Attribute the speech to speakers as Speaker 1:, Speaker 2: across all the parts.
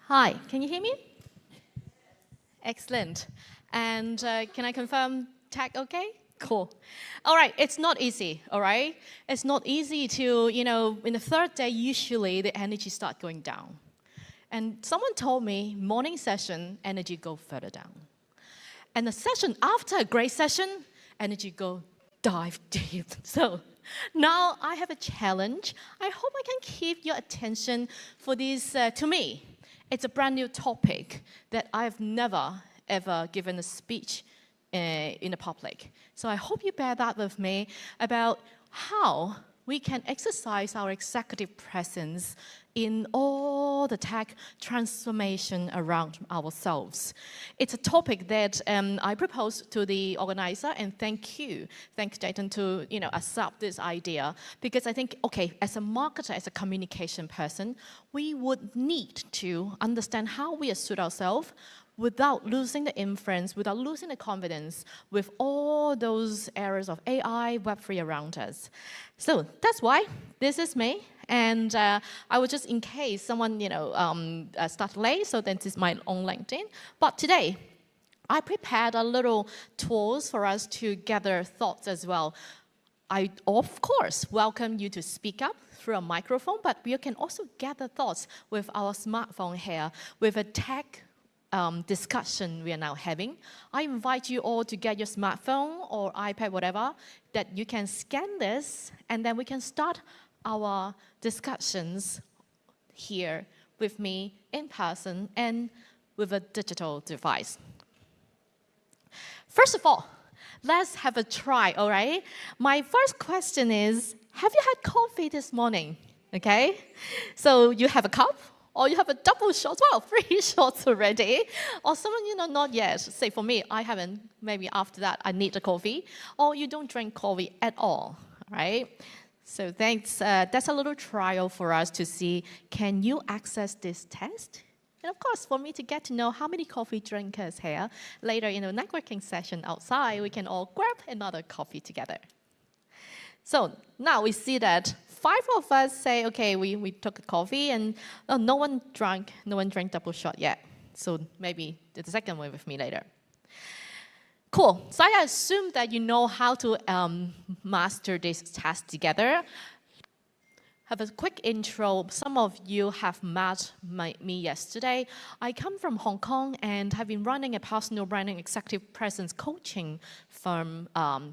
Speaker 1: Hi, can you hear me? Excellent. And can I confirm tag okay? Cool. All right, it's not easy, all right? It's not easy to, in the third day, usually the energy start going down. And someone told me, morning session, energy go further down. And the session after a great session, energy go dive deep. So now I have a challenge. I hope I can keep your attention for this, to me. It's a brand new topic that I've never, ever given a speech in the public. So I hope you bear that with me about how we can exercise our executive presence in all the tech transformation around ourselves. It's a topic that I proposed to the organizer, and thank you, Dayton, to accept this idea, because I think, okay, as a marketer, as a communication person, we would need to understand how we assert ourselves without losing the influence, without losing the confidence with all those areas of AI, Web3 around us. So that's why this is me. And I was just in case someone, start late, so this is my own LinkedIn. But today, I prepared a little tools for us to gather thoughts as well. I, of course, welcome you to speak up through a microphone, but we can also gather thoughts with our smartphone here, with a tech discussion we are now having. I invite you all to get your smartphone or iPad, whatever, that you can scan this, and then we can start our discussions here with me in person and with a digital device. First of all, let's have a try, all right? My first question is, have you had coffee this morning? Okay? So you have a cup? Or you have a double shot, well, 3 shots already. Or someone, not yet. Say for me, I haven't. Maybe after that, I need a coffee. Or you don't drink coffee at all, right? So thanks. That's a little trial for us to see, can you access this test? And of course, for me to get to know how many coffee drinkers here, later in a networking session outside, we can all grab another coffee together. So now we see that 5 of us say, okay, we took a coffee, and no one drank double shot yet. So maybe the second one with me later. Cool. So I assume that you know how to master this task together. Have a quick intro. Some of you have met me yesterday. I come from Hong Kong and have been running a personal branding executive presence coaching firm.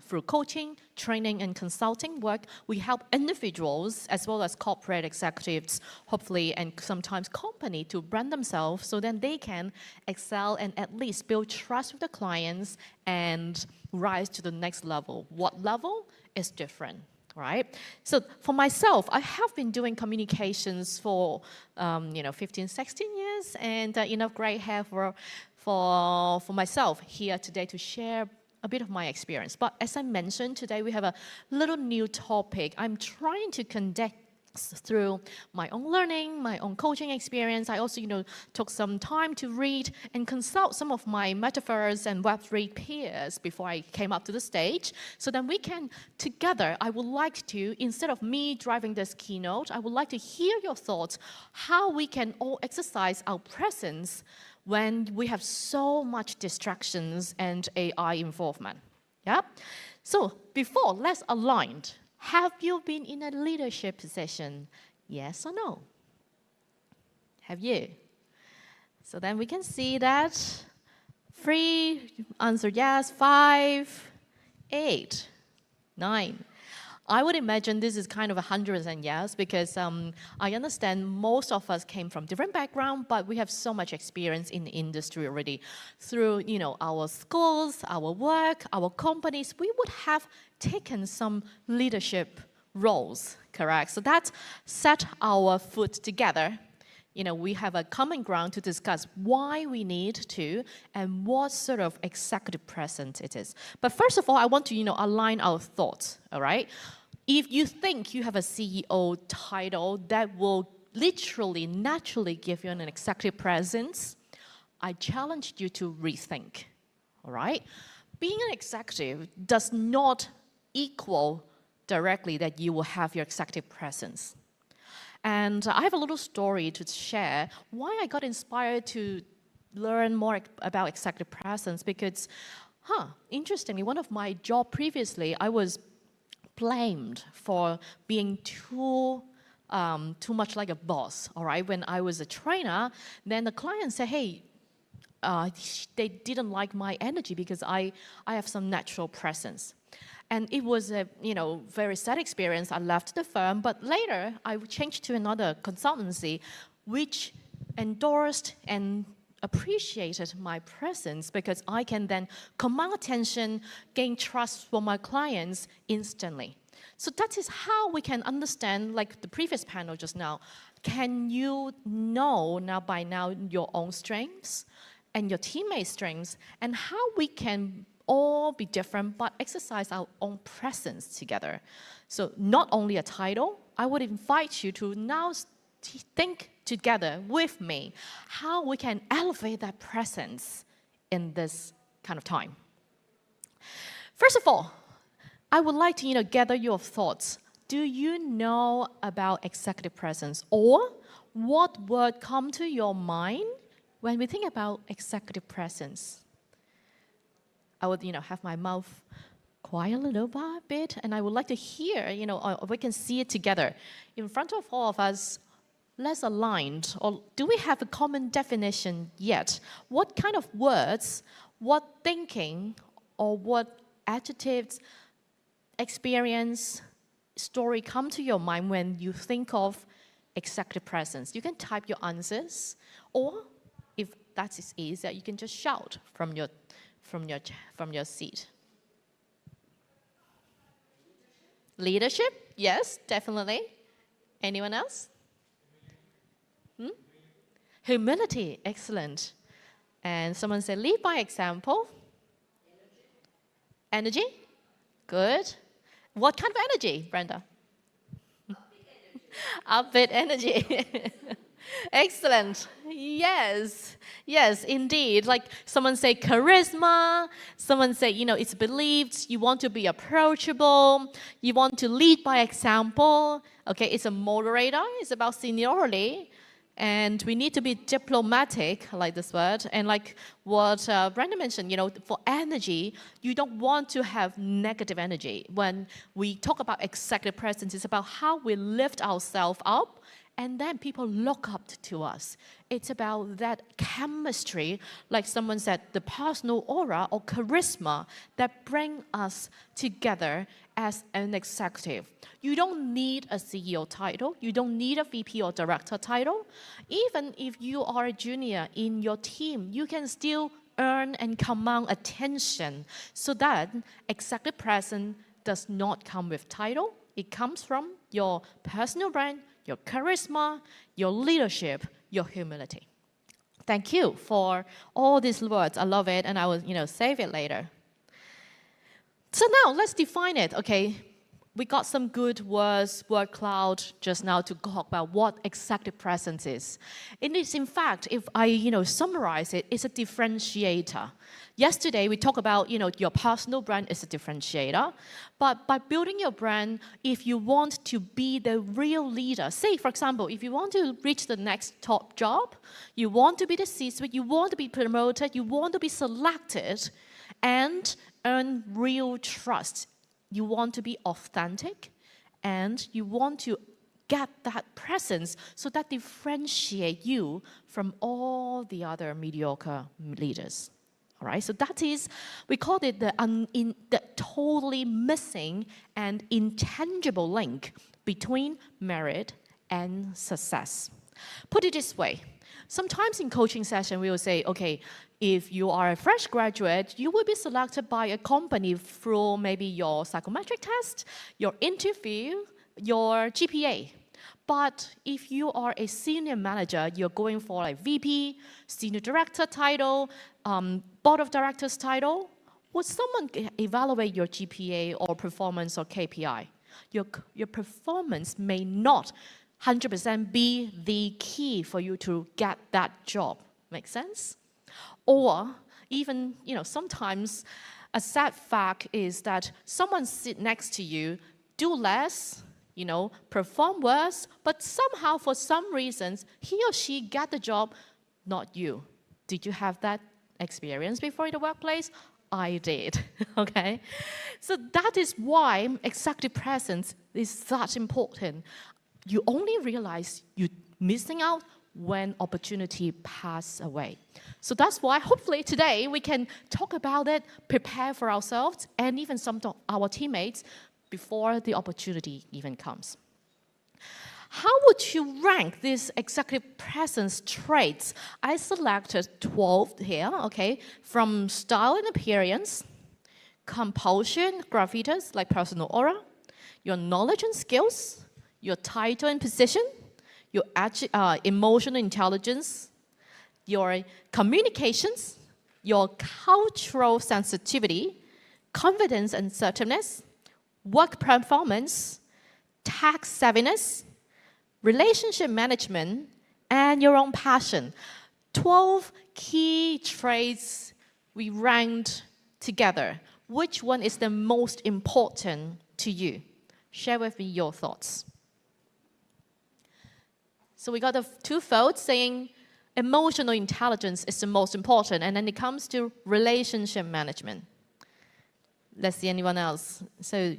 Speaker 1: Through coaching, training, and consulting work, we help individuals as well as corporate executives, hopefully, and sometimes company to brand themselves so then they can excel and at least build trust with the clients and rise to the next level. What level is different? Right? So for myself, I have been doing communications for 15, 16 years, and enough gray hair for myself here today to share a bit of my experience. But as I mentioned, today we have a little new topic. I'm trying to conduct through my own learning, my own coaching experience. I also, took some time to read and consult some of my metaverse and Web3 peers before I came up to the stage. So then we can, together, I would like to, instead of me driving this keynote, I would like to hear your thoughts, how we can all exercise our presence when we have so much distractions and AI involvement. Yeah? So before, let's align. Have you been in a leadership position? Yes or no? Have you? So then we can see that 3 answered yes, 5, 8, 9. I would imagine this is kind of 100% yes, because I understand most of us came from different backgrounds, but we have so much experience in the industry already. Through our schools, our work, our companies, we would have taken some leadership roles, correct? So that set our foot together. We have a common ground to discuss why we need to and what sort of executive presence it is. But first of all, I want to, align our thoughts, all right? If you think you have a CEO title that will literally, naturally give you an executive presence, I challenge you to rethink, all right? Being an executive does not equal directly that you will have your executive presence. And I have a little story to share why I got inspired to learn more about executive presence because, interestingly, one of my job previously, I was blamed for being too much like a boss, all right? When I was a trainer, then the client said, hey, they didn't like my energy because I have some natural presence. And it was a very sad experience. I left the firm, but later I changed to another consultancy, which endorsed and appreciated my presence because I can then command attention, gain trust from my clients instantly. So that is how we can understand, like the previous panel just now, can you know by now your own strengths and your teammates' strengths and how we can all be different but exercise our own presence together. So not only a title, I would invite you to now think together with me how we can elevate that presence in this kind of time. First of all, I would like to gather your thoughts. Do you know about executive presence, or what word come to your mind when we think about executive presence? I would have my mouth quiet a little bit, and I would like to hear, we can see it together. In front of all of us, less aligned, or do we have a common definition yet? What kind of words, what thinking, or what adjectives, experience, story come to your mind when you think of executive presence? You can type your answers, or if that is easier, you can just shout from your seat. Leadership? Yes, definitely. Anyone else? Humility, excellent. And someone said, lead by example. Energy? Good. What kind of energy, Brenda? Upbeat energy. Excellent. Yes, indeed. Like someone say charisma, someone say, it's believed, you want to be approachable, you want to lead by example. Okay, it's a moderator, it's about seniority. And we need to be diplomatic, I like this word. And like what Brenda mentioned, for energy, you don't want to have negative energy. When we talk about executive presence, it's about how we lift ourselves up and then people look up to us. It's about that chemistry, like someone said, the personal aura or charisma that bring us together as an executive. You don't need a CEO title. You don't need a VP or director title. Even if you are a junior in your team, you can still earn and command attention so that executive presence does not come with title. It comes from your personal brand, your charisma, your leadership, your humility. Thank you for all these words. I love it, and I will, save it later. So now let's define it. Okay, we got some good words, word cloud just now to talk about what executive presence is. It is, in fact, if I, summarize it, it's a differentiator. Yesterday, we talked about, your personal brand is a differentiator. But by building your brand, if you want to be the real leader, say, for example, if you want to reach the next top job, you want to be the C-suite, you want to be promoted, you want to be selected, and earn real trust. You want to be authentic, and you want to get that presence so that differentiate you from all the other mediocre leaders. All right, so that is, we call it the totally missing and intangible link between merit and success. Put it this way, sometimes in coaching session, we will say, okay, if you are a fresh graduate, you will be selected by a company through maybe your psychometric test, your interview, your GPA. But if you are a senior manager, you're going for a VP, senior director title, board of directors title, would someone evaluate your GPA or performance or KPI? Your performance may not 100% be the key for you to get that job. Make sense? Or even, sometimes a sad fact is that someone sit next to you, do less, perform worse, but somehow for some reasons, he or she got the job, not you. Did you have that experience before in the workplace? I did, okay? So that is why executive presence is such important. You only realize you're missing out when opportunity passes away. So that's why hopefully today we can talk about it, prepare for ourselves, and even some of our teammates before the opportunity even comes. How would you rank these executive presence traits? I selected 12 here, okay, from style and appearance, compulsion, gravitas, like personal aura, your knowledge and skills, your title and position, your emotional intelligence, your communications, your cultural sensitivity, confidence and assertiveness, work performance, tax savviness, relationship management, and your own passion. 12 key traits we ranked together. Which one is the most important to you? Share with me your thoughts. So we got 2 votes saying emotional intelligence is the most important, and then it comes to relationship management. Let's see anyone else. So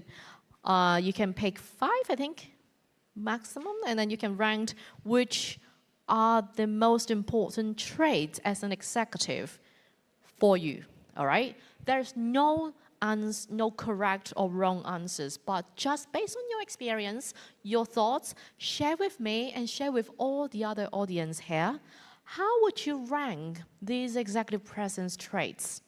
Speaker 1: you can pick 5, I think, maximum, and then you can rank which are the most important traits as an executive for you, all right? There's no correct or wrong answers, but just based on your experience, your thoughts, share with me and share with all the other audience here. How would you rank these executive presence traits?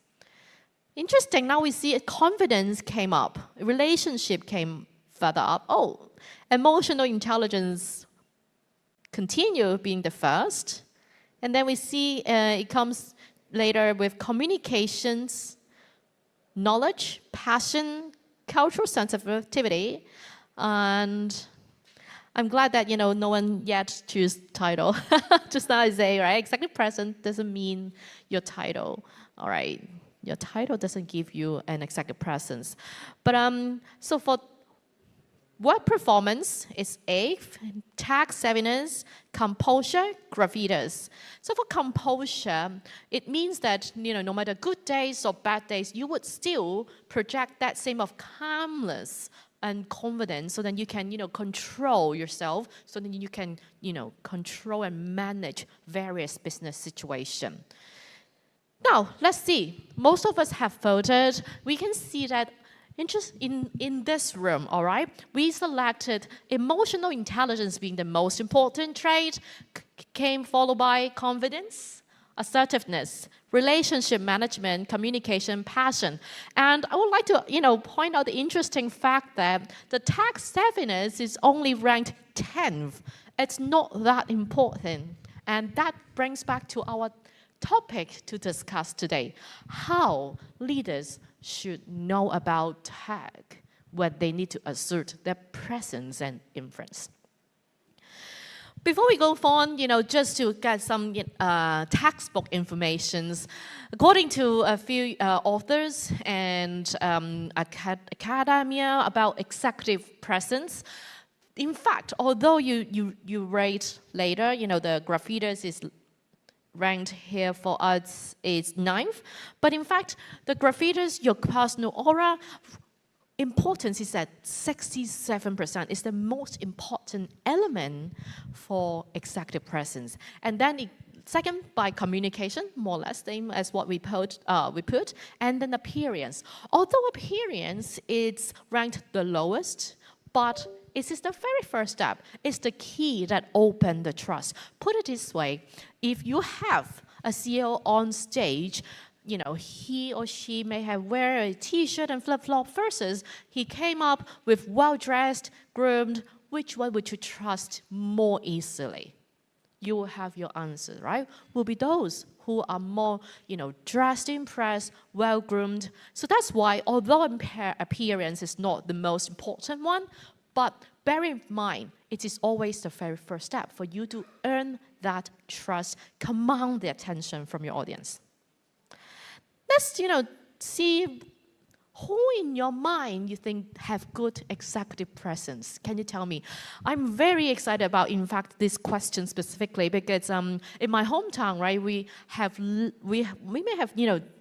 Speaker 1: Interesting, now we see confidence came up, relationship came further up. Oh, emotional intelligence continue being the first. And then we see it comes later with communications, knowledge, passion, cultural sensitivity. And I'm glad that, no one yet choose title. Just now I say, right, executive presence doesn't mean your title, all right? Your title doesn't give you an executive presence. But so for work performance is A, tax savviness, composure, gravitas. So for composure, it means that, no matter good days or bad days, you would still project that same of calmness and confidence so that you can, control yourself, so that you can, control and manage various business situations. Now, let's see. Most of us have voted. We can see that in this room, all right, we selected emotional intelligence being the most important trait, came followed by confidence, assertiveness, relationship management, communication, passion. And I would like to, point out the interesting fact that the tax savviness is only ranked 10th. It's not that important. And that brings back to our topic to discuss today, how leaders should know about tech when they need to assert their presence and influence. Before we go on, just to get some textbook information, according to a few authors and academia about executive presence, in fact, although you rate later, the gravitas is ranked here for us is 9th. But in fact, the gravitas, your personal aura, importance is at 67%. It's the most important element for executive presence. And then second, by communication, more or less same as what we put, and then appearance. Although appearance is ranked the lowest, but it is the very first step. It's the key that opens the trust. Put it this way, if you have a CEO on stage, he or she may have wear a t-shirt and flip-flop versus he came up with well-dressed, groomed, which one would you trust more easily? You will have your answer, right? Will be those who are more, dressed, impressed, well-groomed. So that's why, although appearance is not the most important one, but bear in mind, it is always the very first step for you to earn that trust, command the attention from your audience. Let's, see Who in your mind you think have good executive presence? Can you tell me? I'm very excited about, in fact, this question specifically because in my hometown, right, we may have,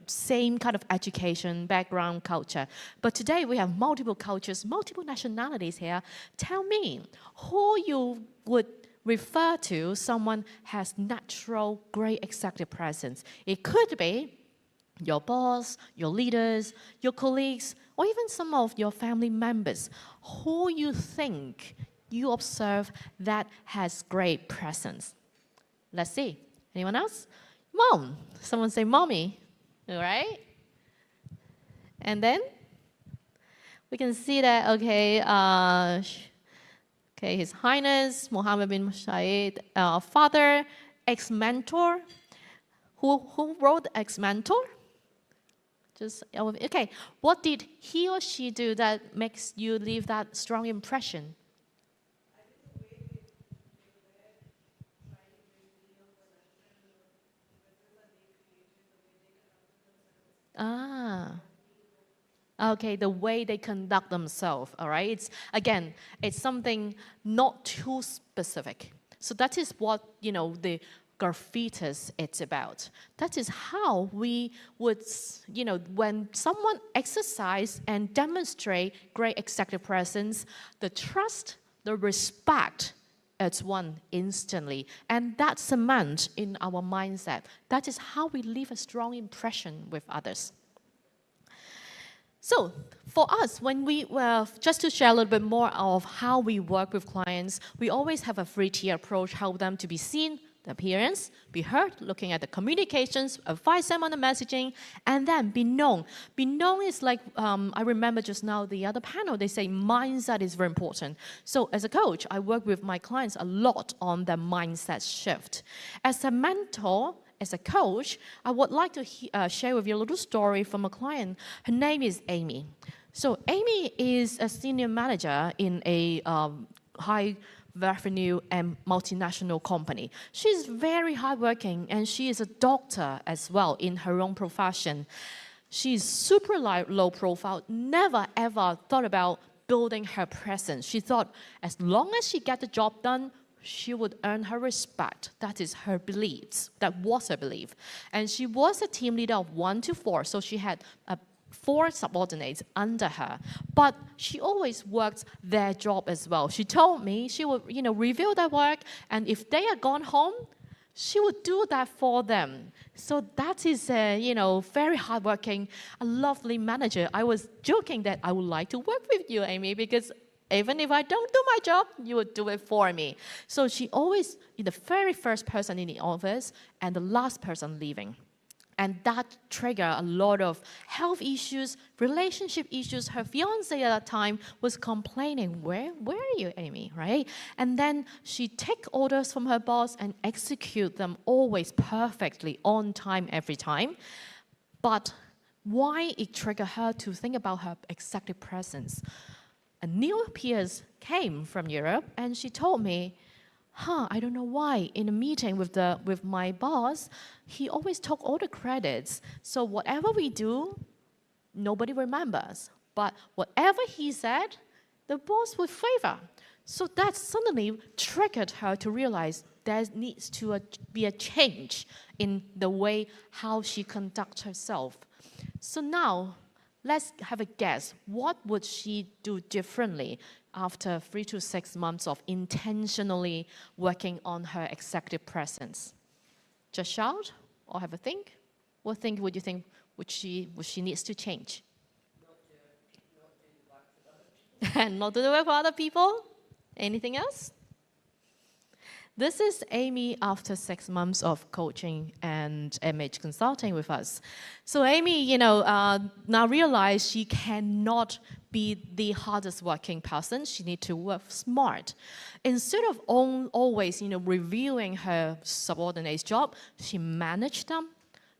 Speaker 1: same kind of education, background, culture. But today we have multiple cultures, multiple nationalities here. Tell me, who you would refer to someone has natural, great executive presence? It could be your boss, your leaders, your colleagues, or even some of your family members. Who you think you observe that has great presence? Let's see. Anyone else? Mom. Someone say mommy. All right? And then we can see that, okay, His Highness Mohammed bin Shayed, father, ex-mentor. Who wrote ex-mentor? Okay, what did he or she do that makes you leave that strong impression? Okay, the way they conduct themselves, all right? It's something not too specific. So that is what, the graphitis it's about. That is how we would, when someone exercise and demonstrate great executive presence, the trust, the respect, it's won instantly. And that's cement in our mindset. That is how we leave a strong impression with others. So for us, just to share a little bit more of how we work with clients, we always have a 3-tier approach, help them to be seen, the appearance, be heard, looking at the communications, advise them on the messaging, and then be known. Be known is like, I remember just now the other panel, they say mindset is very important. So as a coach, I work with my clients a lot on the mindset shift. As a mentor, as a coach, I would like to share with you a little story from a client. Her name is Amy. So Amy is a senior manager in a high revenue and multinational company. She's very hardworking and she is a doctor as well in her own profession. She's super low profile, never ever thought about building her presence. She thought as long as she gets the job done, she would earn her respect. That is her beliefs. That was her belief. And she was a team leader of 1 to 4, so she had 4 subordinates under her. But she always worked their job as well. She told me she would, review their work, and if they are gone home, she would do that for them. So that is a, very hardworking, a lovely manager. I was joking that I would like to work with you, Amy, because even if I don't do my job, you would do it for me. So she always the very first person in the office and the last person leaving. And that triggered a lot of health issues, relationship issues. Her fiance at that time was complaining, where are you, Amy, right? And then she take orders from her boss and execute them always perfectly, on time, every time. But why it triggered her to think about her executive presence? A new peers came from Europe, and she told me, I don't know why. In a meeting with my boss, he always took all the credits. So whatever we do, nobody remembers. But whatever he said, the boss would favor. So that suddenly triggered her to realize there needs to be a change in the way how she conducts herself. So now, let's have a guess. What would she do differently after 3 to 6 months of intentionally working on her executive presence? Just shout or have a think? What thing would you think would she needs to change? And not do the work for other people? Anything else? This is Amy after 6 months of coaching and image consulting with us. So Amy, now realize she cannot be the hardest working person. She needs to work smart. Instead of always, reviewing her subordinates' job, she managed them,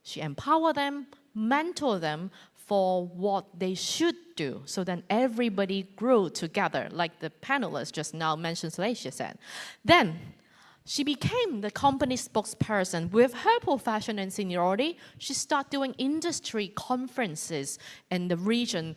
Speaker 1: she empowered them, mentor them for what they should do. So then everybody grew together, like the panelists just now mentioned, Tracy said. Then she became the company spokesperson. With her profession and seniority, she started doing industry conferences in the region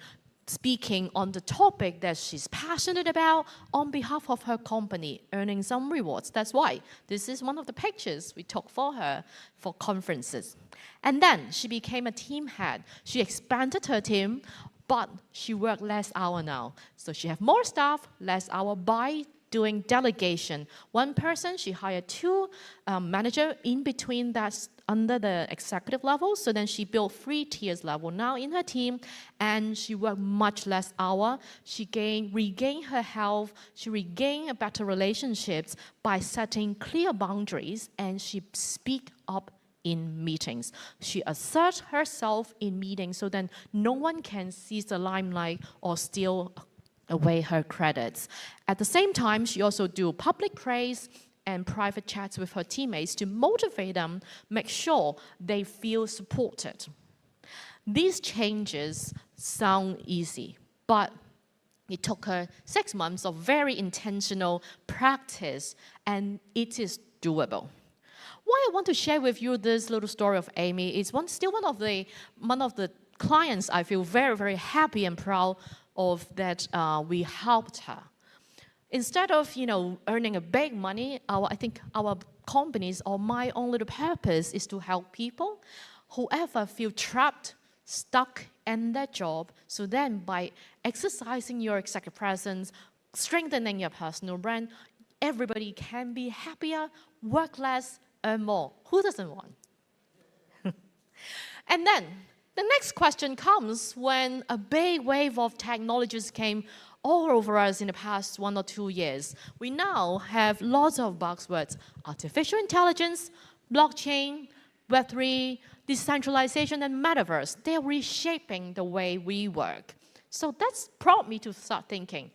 Speaker 1: speaking on the topic that she's passionate about on behalf of her company, earning some rewards. That's why this is one of the pictures we took for her for conferences. And then she became a team head. She expanded her team, but she worked less hour now. So she have more staff, less hour by doing delegation. One person, she hired two manager in between that under the executive level. So then she built 3 tiers level now in her team, and she worked much less hour. She regained her health. She regained a better relationships by setting clear boundaries, and she speak up in meetings. She asserts herself in meetings so then no one can seize the limelight or steal away her credits. At the same time, she also do public praise and private chats with her teammates to motivate them, make sure they feel supported. These changes sound easy, but it took her 6 months of very intentional practice, and it is doable. Why I want to share with you this little story of Amy is still one of the clients I feel very, very happy and proud of that we helped her. Instead of earning a big money, I think our companies or my own little purpose is to help people, whoever feel trapped, stuck in their job. So then by exercising your executive presence, strengthening your personal brand, everybody can be happier, work less, earn more. Who doesn't want? And then the next question comes when a big wave of technologies came all over us in the past 1 or 2 years. We now have lots of buzzwords: artificial intelligence, blockchain, Web3, decentralization, and metaverse. They're reshaping the way we work. So that's prompted me to start thinking,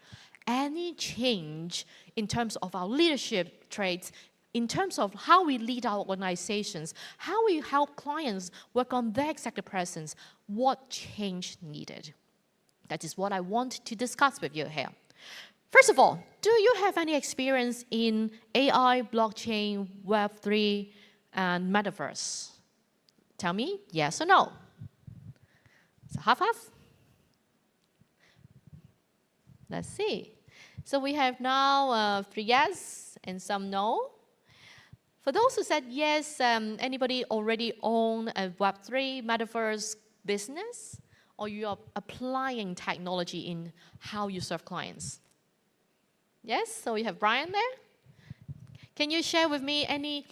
Speaker 1: any change in terms of our leadership traits, in terms of how we lead our organizations, how we help clients work on their executive presence, what change needed? That is what I want to discuss with you here. First of all, do you have any experience in AI, blockchain, Web3, and metaverse? Tell me yes or no. So half-half? Let's see. So we have now 3 yes and some no. For those who said yes, anybody already own a Web3 metaverse business, or you are applying technology in how you serve clients? Yes, so you have Brian there. Can you share with me any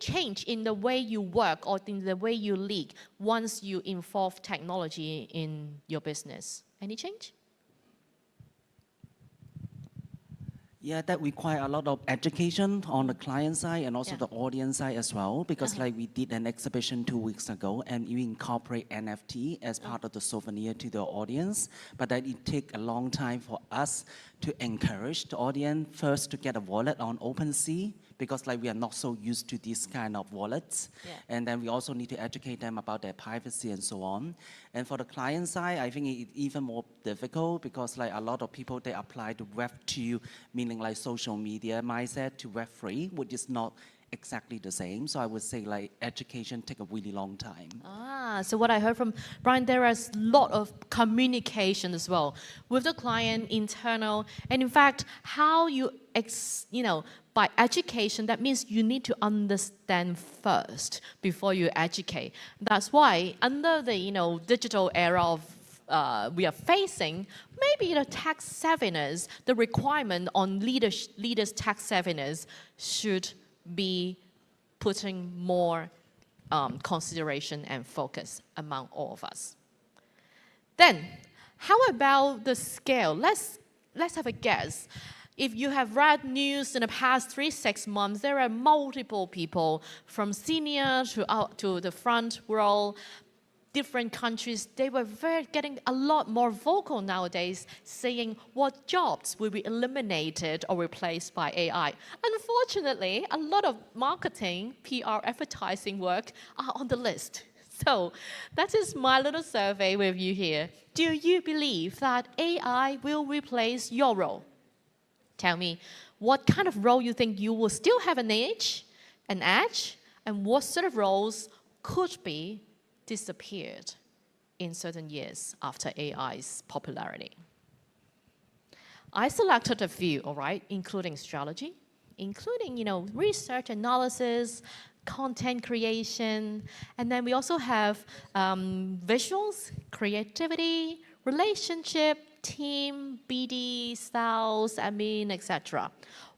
Speaker 1: change in the way you work or in the way you lead once you involve technology in your business? Any change?
Speaker 2: Yeah, that require a lot of education on the client side and also the audience side as well, because like we did an exhibition 2 weeks ago and we incorporate NFT as part of the souvenir to the audience, but that it take a long time for us to encourage the audience first to get a wallet on OpenSea, because like we are not so used to this kind of wallets. And then we also need to educate them about their privacy and so on. And for the client side, I think it's even more difficult because like a lot of people, they apply to Web2, meaning like social media mindset, to Web3, which is not exactly the same. So I would say like education take a really long time.
Speaker 1: So what I heard from Brian, there is a lot of communication as well with the client, internal, and in fact, how you, by education, that means you need to understand first before you educate. That's why under the digital era of we are facing, maybe the tax savviness, the requirement on leaders' tax savviness should be putting more consideration and focus among all of us. Then, how about the scale? Let's have a guess. If you have read news in the past 3-6 months, there are multiple people from senior to the front row, different countries. They were getting a lot more vocal nowadays, saying what jobs will be eliminated or replaced by AI. Unfortunately, a lot of marketing, PR, advertising work are on the list. So that is my little survey with you here. Do you believe that AI will replace your role? Tell me, what kind of role you think you will still have an edge, and what sort of roles could be disappeared? in certain years after AI's popularity. I selected a few, all right, including strategy, including, research analysis, content creation, and then we also have visuals, creativity, relationship, team, BD, sales, admin, etc.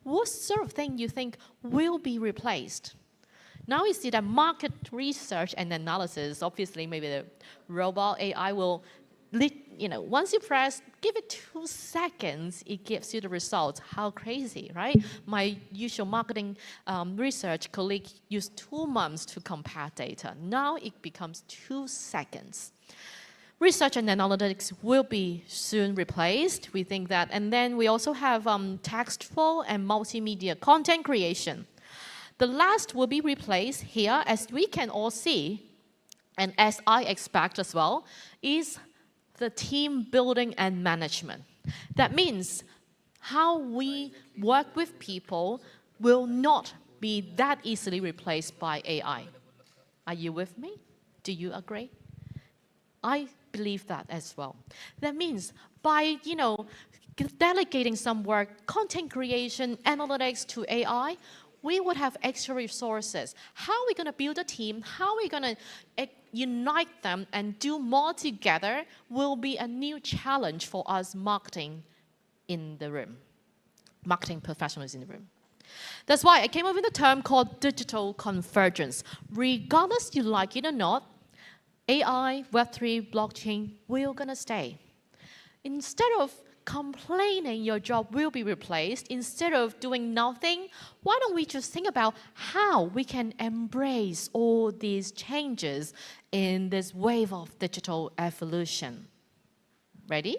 Speaker 1: What sort of thing you think will be replaced? Now we see that market research and analysis, obviously maybe the robot AI will, once you press, give it 2 seconds, it gives you the results. How crazy, right? My usual marketing research colleague used 2 months to compare data. Now it becomes 2 seconds. Research and analytics will be soon replaced. We think that. And then we also have textual and multimedia content creation. The last will be replaced here, as we can all see, and as I expect as well, is the team building and management. That means how we work with people will not be that easily replaced by AI. Are you with me? Do you agree? I believe that as well. That means by, delegating some work, content creation, analytics to AI, we would have extra resources. How are we going to build a team? How are we going to unite them and do more together will be a new challenge for us marketing in the room, marketing professionals in the room. That's why I came up with a term called digital convergence. Regardless you like it or not, AI, Web3, blockchain, we're going to stay. Instead of complaining your job will be replaced, instead of doing nothing, why don't we just think about how we can embrace all these changes in this wave of digital evolution? Ready?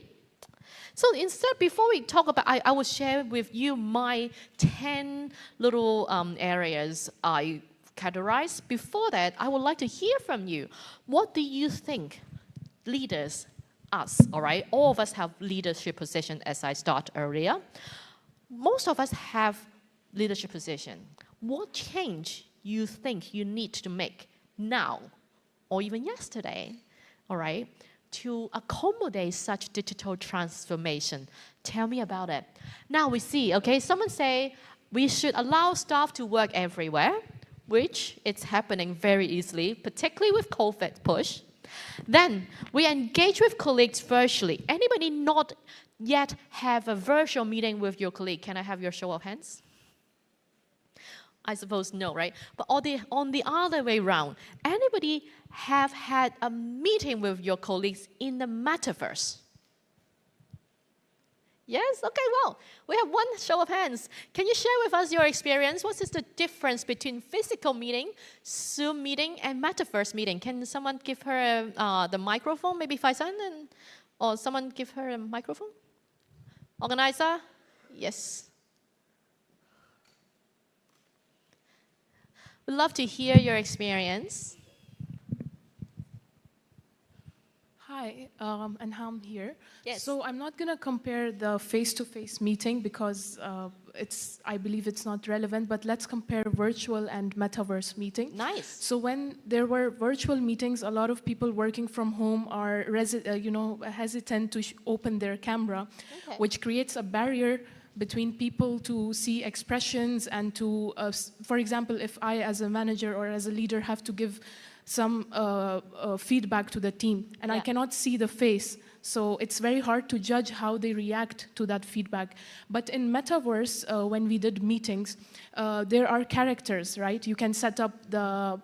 Speaker 1: So instead, before we talk about, I will share with you my 10 little areas I categorized. Before that, I would like to hear from you. What do you think leaders, us, all right? All of us have leadership position, as I started earlier. Most of us have leadership position. What change you think you need to make now, or even yesterday, all right, to accommodate such digital transformation? Tell me about it. Now we see, okay, someone say we should allow staff to work everywhere, which it's happening very easily, particularly with COVID push. Then we engage with colleagues virtually. Anybody not yet have a virtual meeting with your colleague? Can I have your show of hands? I suppose no, right? But on the other way around, anybody have had a meeting with your colleagues in the metaverse? Yes? Okay, well, we have one show of hands. Can you share with us your experience? What is the difference between physical meeting, Zoom meeting, and metaverse meeting? Can someone give her the microphone, maybe Faisan, or someone give her a microphone? Organizer? Yes. We'd love to hear your experience.
Speaker 3: Hi, and I'm here.
Speaker 1: Yes.
Speaker 3: So I'm not going to compare the face-to-face meeting because I believe it's not relevant, but let's compare virtual and metaverse meeting.
Speaker 1: Nice.
Speaker 3: So when there were virtual meetings, a lot of people working from home are hesitant to open their camera,
Speaker 1: Okay.
Speaker 3: which creates a barrier between people to see expressions and to, for example, if I as a manager or as a leader have to give some feedback to the team, and I cannot see the face. So it's very hard to judge how they react to that feedback. But in Metaverse, when we did meetings, there are characters, right? You can set up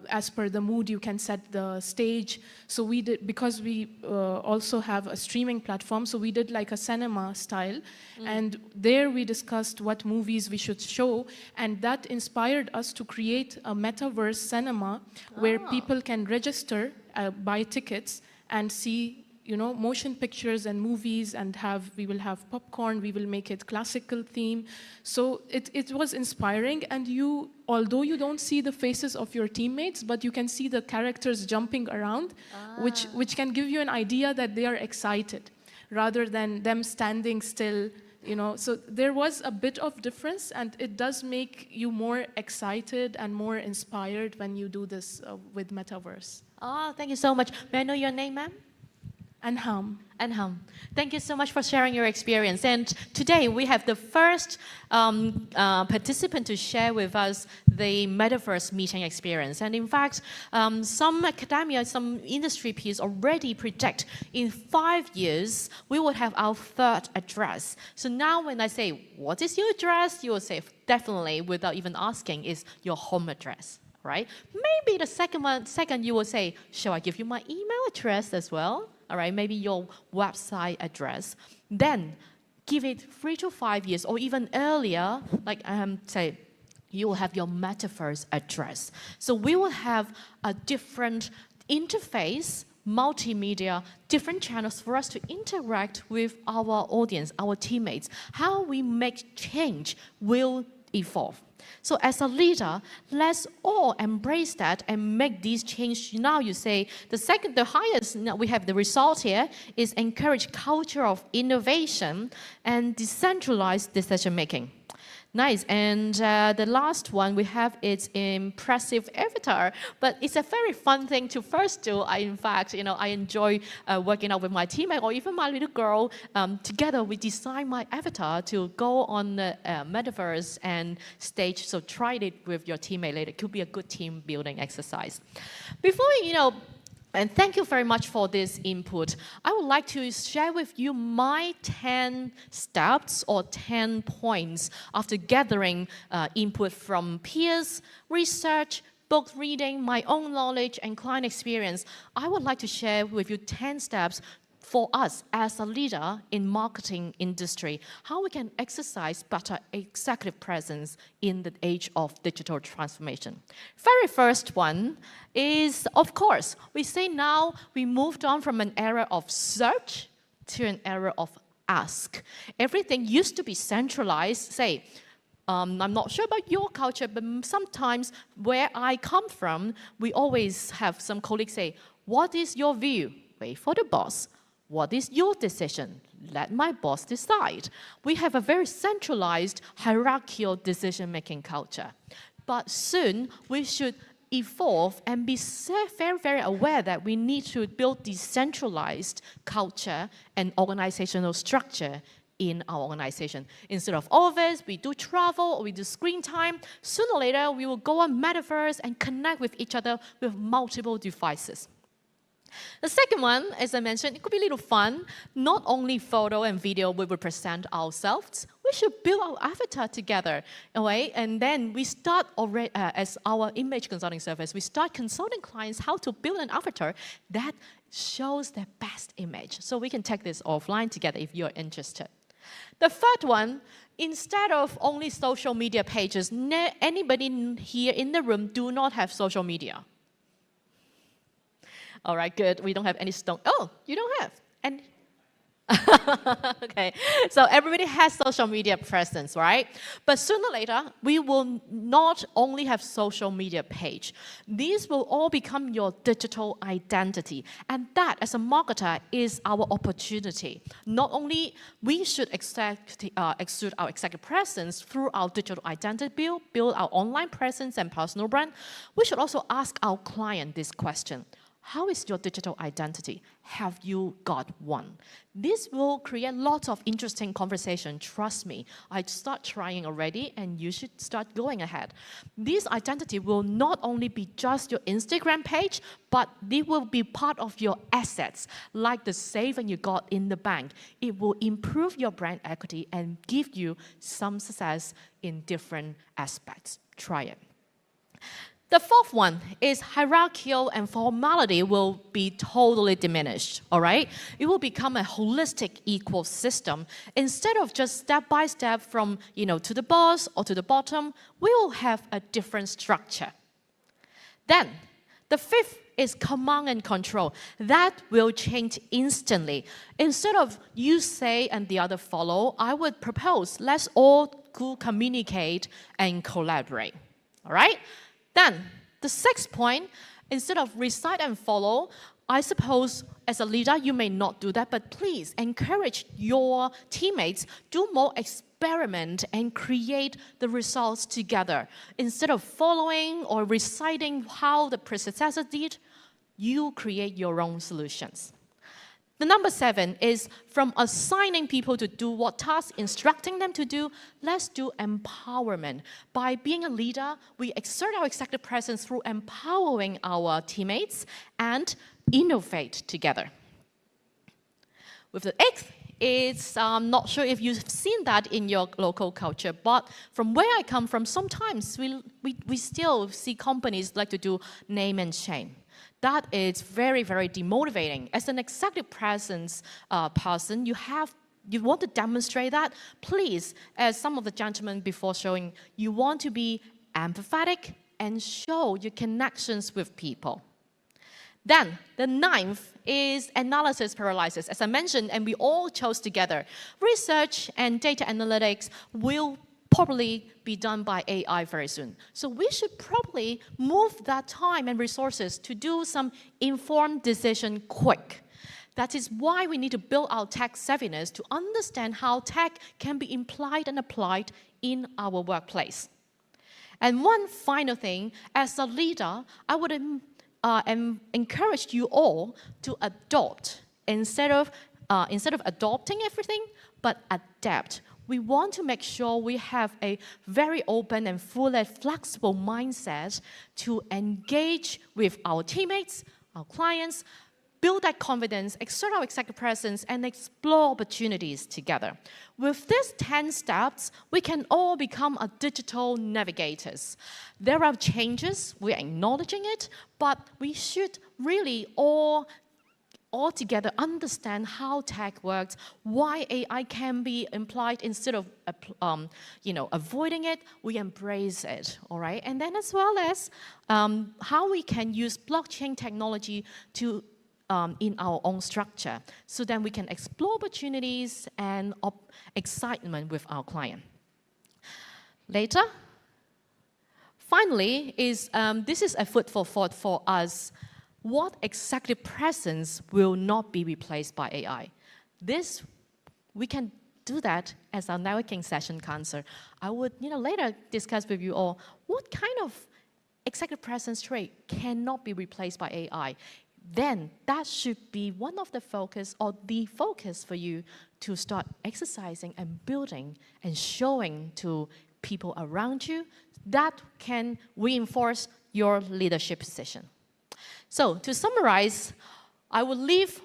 Speaker 3: as per the mood, you can set the stage. So we did, because we also have a streaming platform, so we did like a cinema style. And there we discussed what movies we should show. And that inspired us to create a Metaverse cinema where people can register, buy tickets, and see motion pictures and movies, and we will have popcorn, we will make it classical theme. So it was inspiring, and although you don't see the faces of your teammates, but you can see the characters jumping around, which can give you an idea that they are excited, rather than them standing still, So there was a bit of difference, and it does make you more excited and more inspired when you do this with Metaverse.
Speaker 1: Oh, thank you so much. May I know your name, ma'am?
Speaker 3: and harm.
Speaker 1: And thank you so much for sharing your experience. And today we have the first participant to share with us the metaverse meeting experience. And in fact, some academia, some industry peers already predict in 5 years we will have our third address. So now when I say, what is your address? You will say, definitely, without even asking, is your home address. Right? Maybe the second you will say, shall I give you my email address as well? All right, maybe your website address. Then give it 3 to 5 years or even earlier, like say, you will have your metaverse address. So we will have a different interface, multimedia, different channels for us to interact with our audience, our teammates. How we make change will evolve. So as a leader, let's all embrace that and make these changes. Now you say, the highest, we have the result here, is encourage culture of innovation and decentralized decision making. Nice, and the last one we have is impressive avatar, but it's a very fun thing to first do. In fact, I enjoy working out with my teammate or even my little girl. Together, we design my avatar to go on the metaverse and stage. So try it with your teammate later. It could be a good team building exercise. Before and thank you very much for this input. I would like to share with you my 10 steps or 10 points after gathering input from peers, research, book reading, my own knowledge, and client experience. I would like to share with you 10 steps for us as a leader in marketing industry, how we can exercise better executive presence in the age of digital transformation. Very first one is, of course, we say now we moved on from an era of search to an era of ask. Everything used to be centralized, say, I'm not sure about your culture, but sometimes where I come from, we always have some colleagues say, what is your view? Wait for the boss. What is your decision? Let my boss decide. We have a very centralized, hierarchical decision-making culture. But soon, we should evolve and be very, very aware that we need to build decentralized culture and organizational structure in our organization. Instead of office, we do travel, or we do screen time. Sooner or later, we will go on metaverse and connect with each other with multiple devices. The second one, as I mentioned, it could be a little fun. Not only photo and video we will present ourselves, we should build our avatar together, okay? And then we start already, as our image consulting service, we start consulting clients how to build an avatar that shows their best image. So we can take this offline together if you're interested. The third one, instead of only social media pages, anybody here in the room do not have social media. All right, good. We don't have any stone. Oh, you don't have. And okay, so everybody has social media presence, right? But sooner or later, we will not only have social media page. These will all become your digital identity. And that, as a marketer, is our opportunity. Not only we should exude our executive presence through our digital identity, build our online presence and personal brand, we should also ask our client this question. How is your digital identity? Have you got one? This will create lots of interesting conversation. Trust me, I start trying already, and you should start going ahead. This identity will not only be just your Instagram page, but it will be part of your assets, like the saving you got in the bank. It will improve your brand equity and give you some success in different aspects. Try it. The fourth one is hierarchical and formality will be totally diminished, all right? It will become a holistic ecosystem. Instead of just step by step from, to the boss or to the bottom, we will have a different structure. Then, the fifth is command and control. That will change instantly. Instead of you say and the other follow, I would propose let's all communicate and collaborate, all right? Then, the sixth point, instead of recite and follow, I suppose as a leader, you may not do that, but please encourage your teammates, do more experiment and create the results together. Instead of following or reciting how the predecessor did, you create your own solutions. The number 7 is from assigning people to do what tasks, instructing them to do, let's do empowerment. By being a leader, we exert our executive presence through empowering our teammates and innovate together. With the 8th, it's not sure if you've seen that in your local culture, but from where I come from, sometimes we still see companies like to do name and shame. That is very, very demotivating. As an executive presence person, you want to demonstrate that. Please, as some of the gentlemen before showing, you want to be empathetic and show your connections with people. Then, the 9th is analysis paralysis. As I mentioned, and we all chose together, research and data analytics will probably be done by AI very soon. So we should probably move that time and resources to do some informed decision quick. That is why we need to build our tech savviness to understand how tech can be implied and applied in our workplace. And one final thing, as a leader, I would encourage you all to adopt instead of adopting everything, but adapt. We want to make sure we have a very open and full and flexible mindset to engage with our teammates, our clients, build that confidence, exert our executive presence, and explore opportunities together. With these 10 steps, we can all become a digital navigators. There are changes, we're acknowledging it, but we should really all together understand how tech works, why AI can be implied instead of avoiding it, we embrace it, all right? And then as well as how we can use blockchain technology to in our own structure, so then we can explore opportunities and excitement with our client. Later, finally, this is a food for thought for us. What executive presence will not be replaced by AI? We can do that as our networking session cancer. I would later discuss with you all what kind of executive presence trait cannot be replaced by AI. Then that should be one of the focus or the focus for you to start exercising and building and showing to people around you. That can reinforce your leadership position. So to summarize, I will leave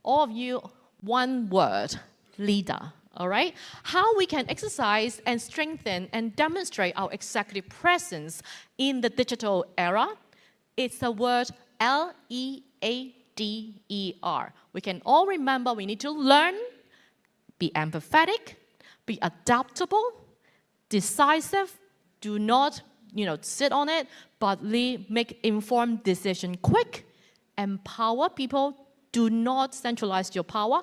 Speaker 1: all of you one word, leader, all right? How we can exercise and strengthen and demonstrate our executive presence in the digital era, it's the word L-E-A-D-E-R. We can all remember we need to learn, be empathetic, be adaptable, decisive, do not sit on it, but make informed decision quick, empower people, do not centralize your power,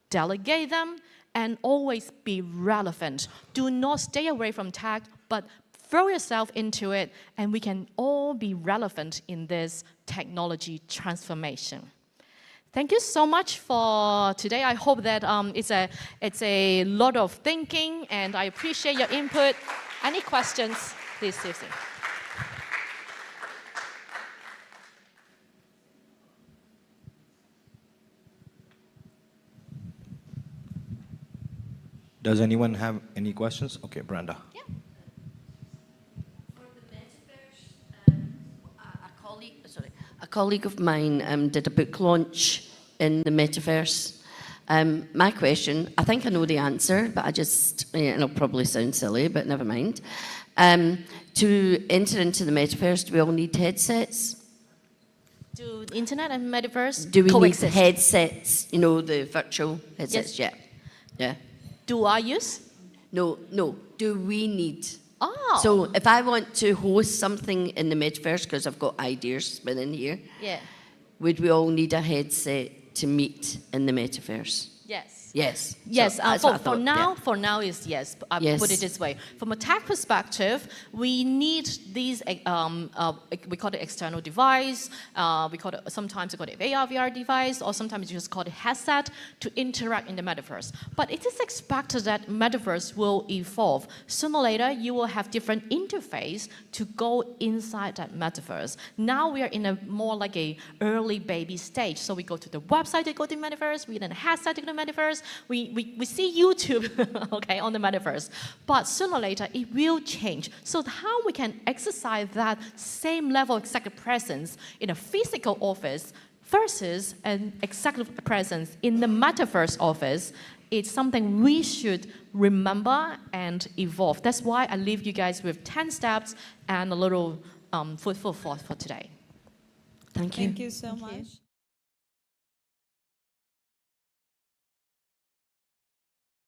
Speaker 1: delegate them, and always be relevant. Do not stay away from tech, but throw yourself into it, and we can all be relevant in this technology transformation. Thank you so much for today. I hope that it's a lot of thinking, and I appreciate your input. Any questions, please, Tracy.
Speaker 4: Does anyone have any questions? Okay, Brenda.
Speaker 1: Yeah.
Speaker 5: For the metaverse, a colleague of mine did a book launch in the metaverse. My question, I think I know the answer, but it'll probably sound silly, but never mind. To enter into the metaverse, do we all need headsets?
Speaker 1: Do internet and metaverse
Speaker 5: Do we
Speaker 1: coexist?
Speaker 5: need headsets? The virtual headsets?
Speaker 1: Yes.
Speaker 5: Yeah.
Speaker 1: Do I use?
Speaker 5: No. Do we need?
Speaker 1: Oh.
Speaker 5: So if I want to host something in the metaverse, because I've got ideas spinning here,
Speaker 1: Yeah.
Speaker 5: would we all need a headset to meet in the metaverse?
Speaker 1: Yes.
Speaker 5: Yes.
Speaker 1: Yes,
Speaker 5: So that's what I
Speaker 1: for
Speaker 5: thought,
Speaker 1: now,
Speaker 5: yeah.
Speaker 1: for now is yes. I
Speaker 5: Yes.
Speaker 1: put it this way: from a tech perspective, we need these. We call it external device. Sometimes we call it AR VR device, or sometimes you just call it headset to interact in the metaverse. But it is expected that metaverse will evolve. Sooner or later, you will have different interface to go inside that metaverse. Now we are in a more like a early baby stage. So we go to the website to go to the metaverse. We then headset to the metaverse. We see YouTube, okay, on the metaverse. But sooner or later, it will change. So how we can exercise that same level of executive presence in a physical office versus an executive presence in the metaverse office, it's something we should remember and evolve. That's why I leave you guys with 10 steps and a little food for thought for today.
Speaker 5: Thank you.
Speaker 6: Thank you so much.